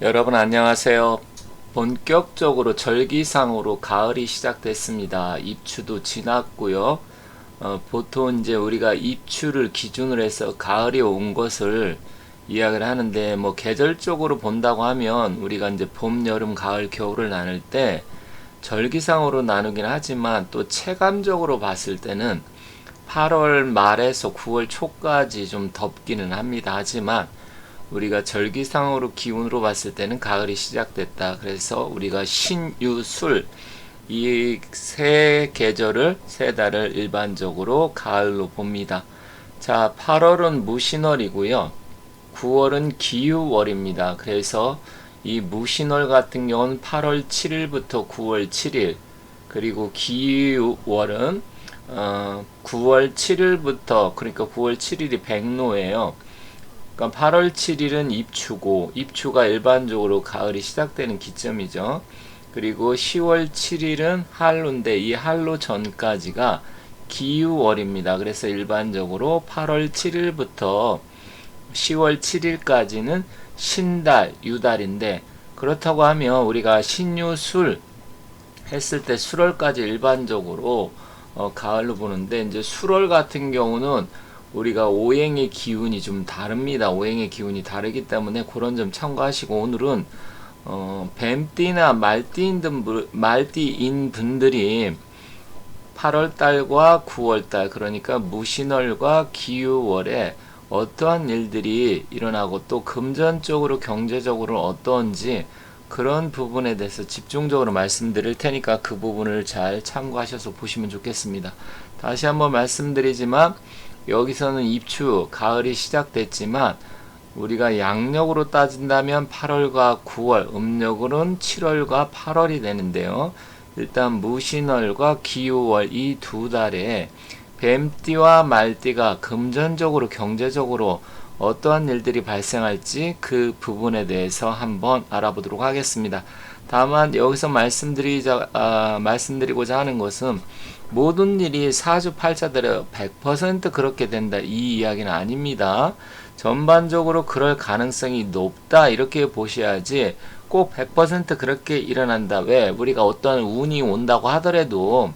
여러분 안녕하세요. 본격적으로 절기상으로 가을이 시작됐습니다. 입추도 지났고요. 보통 이제 우리가 입추를 기준으로 해서 가을이 온 것을 이야기를 하는데, 뭐 계절적으로 본다고 하면 우리가 이제 봄, 여름, 가을, 겨울을 나눌 때 절기상으로 나누긴 하지만, 또 체감적으로 봤을 때는 8월 말에서 9월 초까지 좀 덥기는 합니다. 하지만 우리가 절기상으로 기운으로 봤을 때는 가을이 시작됐다. 그래서 우리가 신유술, 이 세 계절을, 세 달을 일반적으로 가을로 봅니다. 자, 8월은 무신월이고요. 9월은 기유월입니다. 그래서 이 무신월 같은 경우는 8월 7일부터 9월 7일, 그리고 기유월은 9월 7일부터, 그러니까 9월 7일이 백로예요. 그러니까 8월 7일은 입추고, 입추가 일반적으로 가을이 시작되는 기점이죠. 그리고 10월 7일은 한로인데, 이 한로 전까지가 기유월입니다. 그래서 일반적으로 8월 7일부터 10월 7일까지는 신달, 유달인데, 그렇다고 하면 우리가 신유술 했을 때 술월까지 일반적으로 가을로 보는데, 이제 술월 같은 경우는 우리가 오행의 기운이 좀 다릅니다. 오행의 기운이 다르기 때문에 그런 점 참고하시고, 오늘은 뱀띠나 말띠인 분들이 8월달과 9월달, 그러니까 무신월과 기유월에 어떠한 일들이 일어나고, 또 금전적으로 경제적으로 어떤지, 그런 부분에 대해서 집중적으로 말씀드릴 테니까 그 부분을 잘 참고하셔서 보시면 좋겠습니다. 다시 한번 말씀드리지만, 여기서는 입추, 가을이 시작됐지만 우리가 양력으로 따진다면 8월과 9월, 음력으로는 7월과 8월이 되는데요. 일단 무신월과 기유월, 이 두 달에 뱀띠와 말띠가 금전적으로, 경제적으로 어떠한 일들이 발생할지, 그 부분에 대해서 한번 알아보도록 하겠습니다. 다만 여기서 말씀드리고자 하는 것은, 모든 일이 사주팔자대로 100% 그렇게 된다, 이 이야기는 아닙니다. 전반적으로 그럴 가능성이 높다, 이렇게 보셔야지 꼭 100% 그렇게 일어난다. 왜? 우리가 어떤 운이 온다고 하더라도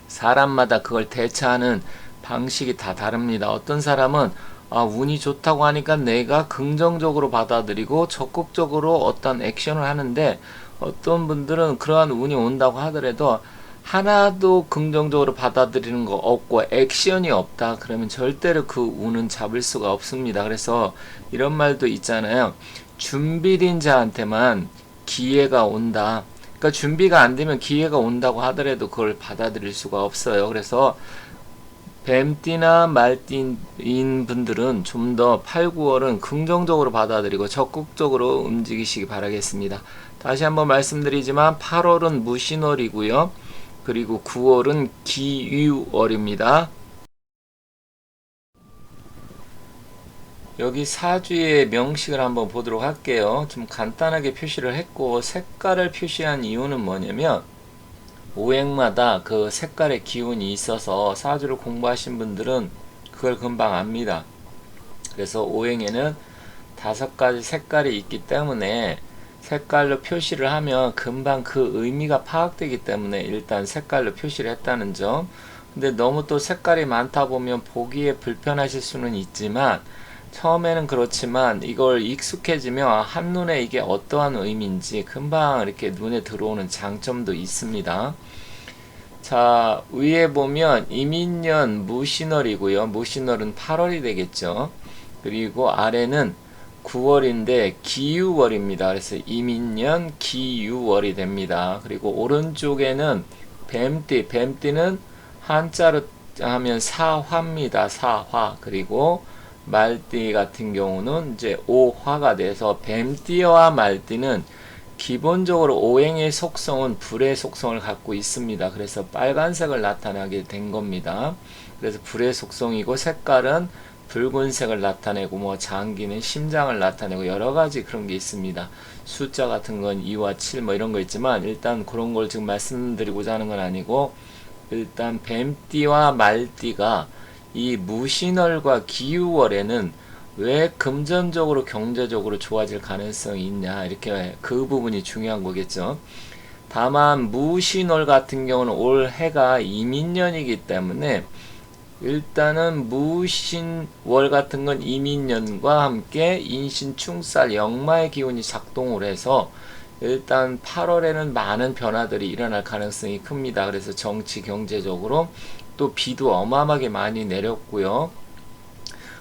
사람마다 그걸 대처하는 방식이 다 다릅니다. 어떤 사람은 운이 좋다고 하니까 내가 긍정적으로 받아들이고 적극적으로 어떤 액션을 하는데, 어떤 분들은 그러한 운이 온다고 하더라도 하나도 긍정적으로 받아들이는 거 없고 액션이 없다, 그러면 절대로 그 운은 잡을 수가 없습니다. 그래서 이런 말도 있잖아요. 준비된 자한테만 기회가 온다. 그러니까 준비가 안 되면 기회가 온다고 하더라도 그걸 받아들일 수가 없어요. 그래서 뱀띠나 말띠인 분들은 좀 더 8, 9월은 긍정적으로 받아들이고 적극적으로 움직이시기 바라겠습니다. 다시 한번 말씀드리지만, 8월은 무신월이고요. 그리고 9월은 기유월입니다. 여기 사주의 명식을 한번 보도록 할게요. 좀 간단하게 표시를 했고, 색깔을 표시한 이유는 뭐냐면, 오행마다 그 색깔의 기운이 있어서 사주를 공부하신 분들은 그걸 금방 압니다. 그래서 오행에는 5가지 색깔이 있기 때문에 색깔로 표시를 하면 금방 그 의미가 파악되기 때문에 일단 색깔로 표시를 했다는 점. 근데 너무 또 색깔이 많다 보면 보기에 불편하실 수는 있지만, 처음에는 그렇지만 이걸 익숙해지면 한눈에 이게 어떠한 의미인지 금방 이렇게 눈에 들어오는 장점도 있습니다. 자, 위에 보면 이민년 무신월이고요. 무신월은 8월이 되겠죠. 그리고 아래는 9월인데 기유월입니다. 그래서 이민년 기유월이 됩니다. 그리고 오른쪽에는 뱀띠는 한자로 하면 사화입니다. 사화. 그리고 말띠 같은 경우는 이제 오화가 돼서, 뱀띠와 말띠는 기본적으로 오행의 속성은 불의 속성을 갖고 있습니다. 그래서 빨간색을 나타나게 된 겁니다. 그래서 불의 속성이고, 색깔은 붉은색을 나타내고, 뭐 장기는 심장을 나타내고, 여러 가지 그런 게 있습니다. 숫자 같은 건 2와 7 뭐 이런 거 있지만, 일단 그런 걸 지금 말씀드리고자 하는 건 아니고, 일단 뱀띠와 말띠가 이 무신월과 기유월에는 왜 금전적으로 경제적으로 좋아질 가능성이 있냐, 이렇게 그 부분이 중요한 거겠죠. 다만 무신월 같은 경우는 올 해가 이민년이기 때문에 일단은 무신월 같은 건 이민년과 함께 인신충살 역마의 기운이 작동을 해서 일단 8월에는 많은 변화들이 일어날 가능성이 큽니다. 그래서 정치 경제적으로 또 비도 어마어마하게 많이 내렸고요.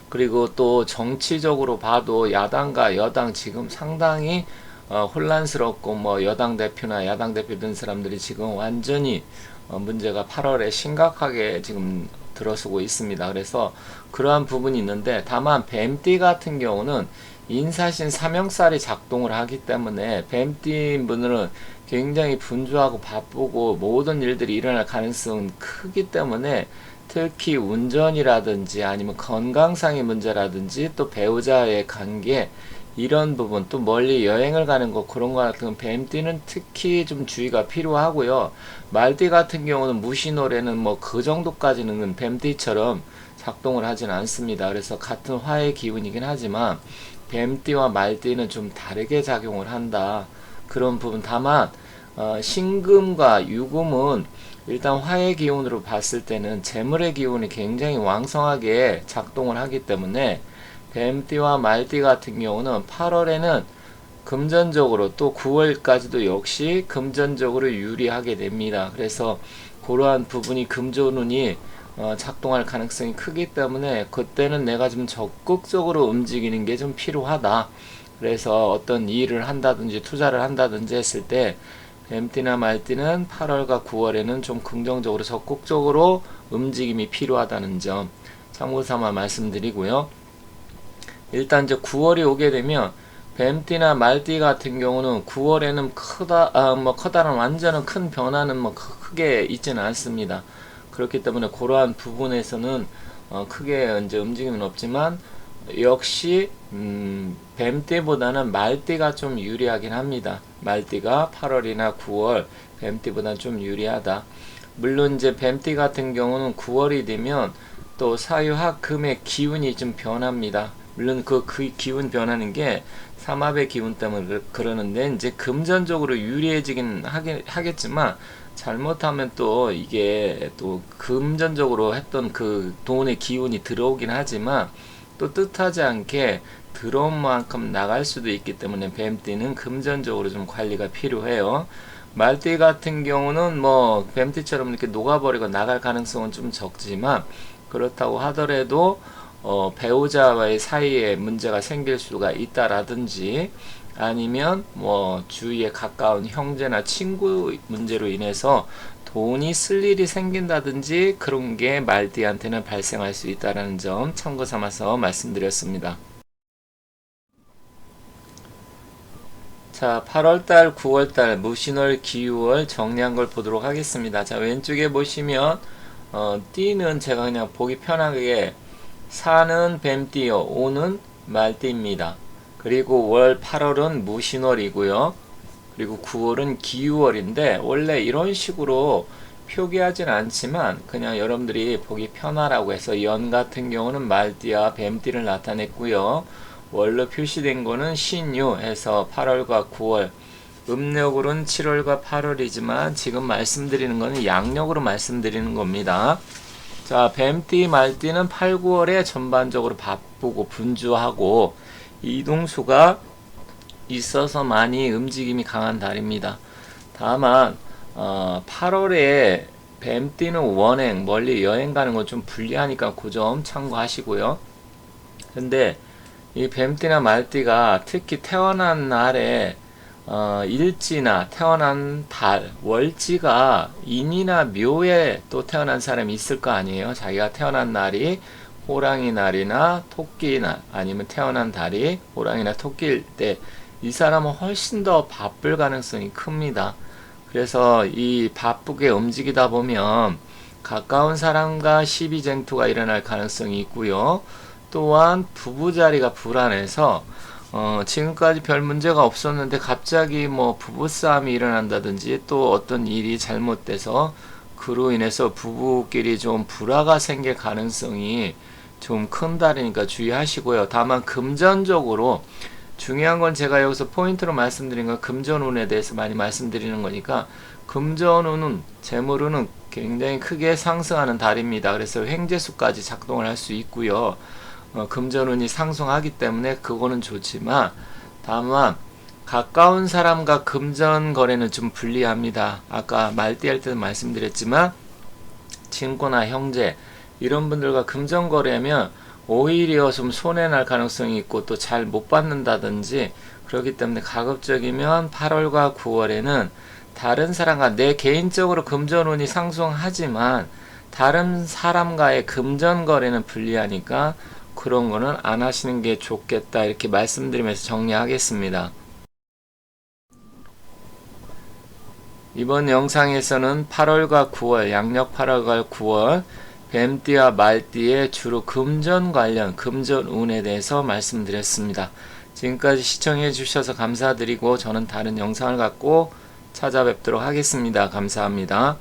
그리고 또 정치적으로 봐도 야당과 여당 지금 상당히 혼란스럽고, 뭐 여당 대표나 야당 대표 된 사람들이 지금 완전히 문제가 8월에 심각하게 지금 들어서고 있습니다. 그래서 그러한 부분이 있는데, 다만 뱀띠 같은 경우는 인사신 삼형살이 작동을 하기 때문에 뱀띠 분들은 굉장히 분주하고 바쁘고 모든 일들이 일어날 가능성은 크기 때문에 특히 운전이라든지 아니면 건강상의 문제라든지 또 배우자의 관계, 이런 부분, 또 멀리 여행을 가는 거, 그런 거 같은 뱀띠는 특히 좀 주의가 필요하고요. 말띠 같은 경우는 무신월에는 뭐 그 정도까지는 뱀띠처럼 작동을 하진 않습니다. 그래서 같은 화의 기운이긴 하지만 뱀띠와 말띠는 좀 다르게 작용을 한다, 그런 부분. 다만 신금과 유금은 일단 화의 기운으로 봤을 때는 재물의 기운이 굉장히 왕성하게 작동을 하기 때문에 뱀띠와 말띠 같은 경우는 8월에는 금전적으로, 또 9월까지도 역시 금전적으로 유리하게 됩니다. 그래서 그러한 부분이 금조운이 작동할 가능성이 크기 때문에 그때는 내가 좀 적극적으로 움직이는 게 좀 필요하다. 그래서 어떤 일을 한다든지 투자를 한다든지 했을 때 뱀띠나 말띠는 8월과 9월에는 좀 긍정적으로 적극적으로 움직임이 필요하다는 점 참고삼아 말씀드리고요. 일단 이제 9월이 오게 되면 뱀띠나 말띠 같은 경우는 9월에는 커다란 완전한 큰 변화는 뭐 크게 있지는 않습니다. 그렇기 때문에 그러한 부분에서는 크게 이제 움직임은 없지만, 역시 뱀띠보다는 말띠가 좀 유리하긴 합니다. 말띠가 8월이나 9월 뱀띠보다 좀 유리하다. 물론 이제 뱀띠 같은 경우는 9월이 되면 또 사유화금의 기운이 좀 변합니다. 물론 그 기운 변하는 게 삼합의 기운 때문에 그러는데, 이제 금전적으로 유리해지긴 하겠지만 잘못하면 또 이게 또 금전적으로 했던 그 돈의 기운이 들어오긴 하지만 또 뜻하지 않게 들어온 만큼 나갈 수도 있기 때문에 뱀띠는 금전적으로 좀 관리가 필요해요. 말띠 같은 경우는 뭐 뱀띠처럼 이렇게 녹아버리고 나갈 가능성은 좀 적지만, 그렇다고 하더라도 배우자와의 사이에 문제가 생길 수가 있다라든지, 아니면 뭐 주위에 가까운 형제나 친구 문제로 인해서 돈이 쓸 일이 생긴다든지, 그런 게 말띠한테는 발생할 수 있다는 점 참고 삼아서 말씀드렸습니다. 자, 8월달, 9월달 무신월, 기유월 정리한 걸 보도록 하겠습니다. 자, 왼쪽에 보시면 띠는 제가 그냥 보기 편하게 4는 뱀띠요, 5는 말띠입니다. 그리고 월 8월은 무신월이고요. 그리고 9월은 기유월인데, 원래 이런 식으로 표기하진 않지만 그냥 여러분들이 보기 편하라고 해서 연 같은 경우는 말띠와 뱀띠를 나타냈고요. 월로 표시된 거는 신유 해서 8월과 9월, 음력으로는 7월과 8월이지만 지금 말씀드리는 거는 양력으로 말씀드리는 겁니다. 자, 뱀띠 말띠는 8, 9월에 전반적으로 바쁘고 분주하고 이동수가 있어서 많이 움직임이 강한 달입니다. 다만 8월에 뱀띠는 원행, 멀리 여행 가는 건 좀 불리하니까 그 점 참고하시고요. 근데 이 뱀띠나 말띠가 특히 태어난 날에 일지나 태어난 달, 월지가 인이나 묘에 또 태어난 사람이 있을 거 아니에요. 자기가 태어난 날이 호랑이 날이나 토끼 날, 아니면 태어난 달이 호랑이나 토끼일 때 이 사람은 훨씬 더 바쁠 가능성이 큽니다. 그래서 이 바쁘게 움직이다 보면 가까운 사람과 시비쟁투가 일어날 가능성이 있고요. 또한 부부자리가 불안해서 지금까지 별 문제가 없었는데 갑자기 뭐 부부싸움이 일어난다든지, 또 어떤 일이 잘못돼서 그로 인해서 부부끼리 좀 불화가 생길 가능성이 좀 큰 달이니까 주의하시고요. 다만 금전적으로 중요한 건 제가 여기서 포인트로 말씀드린 건 금전운에 대해서 많이 말씀드리는 거니까, 금전운은 재물운은 굉장히 크게 상승하는 달입니다. 그래서 횡재수까지 작동을 할 수 있고요. 금전운이 상승하기 때문에 그거는 좋지만, 다만 가까운 사람과 금전 거래는 좀 불리합니다. 아까 말띠할 때도 말씀드렸지만 친구나 형제 이런 분들과 금전 거래하면 오히려 좀 손해날 가능성이 있고 또 잘 못 받는다든지, 그렇기 때문에 가급적이면 8월과 9월에는 다른 사람과, 내 개인적으로 금전운이 상승하지만 다른 사람과의 금전 거래는 불리하니까 그런 거는 안 하시는 게 좋겠다, 이렇게 말씀드리면서 정리하겠습니다. 이번 영상에서는 8월과 9월, 양력 8월과 9월 뱀띠와 말띠의 주로 금전 관련, 금전운에 대해서 말씀드렸습니다. 지금까지 시청해 주셔서 감사드리고 저는 다른 영상을 갖고 찾아뵙도록 하겠습니다. 감사합니다.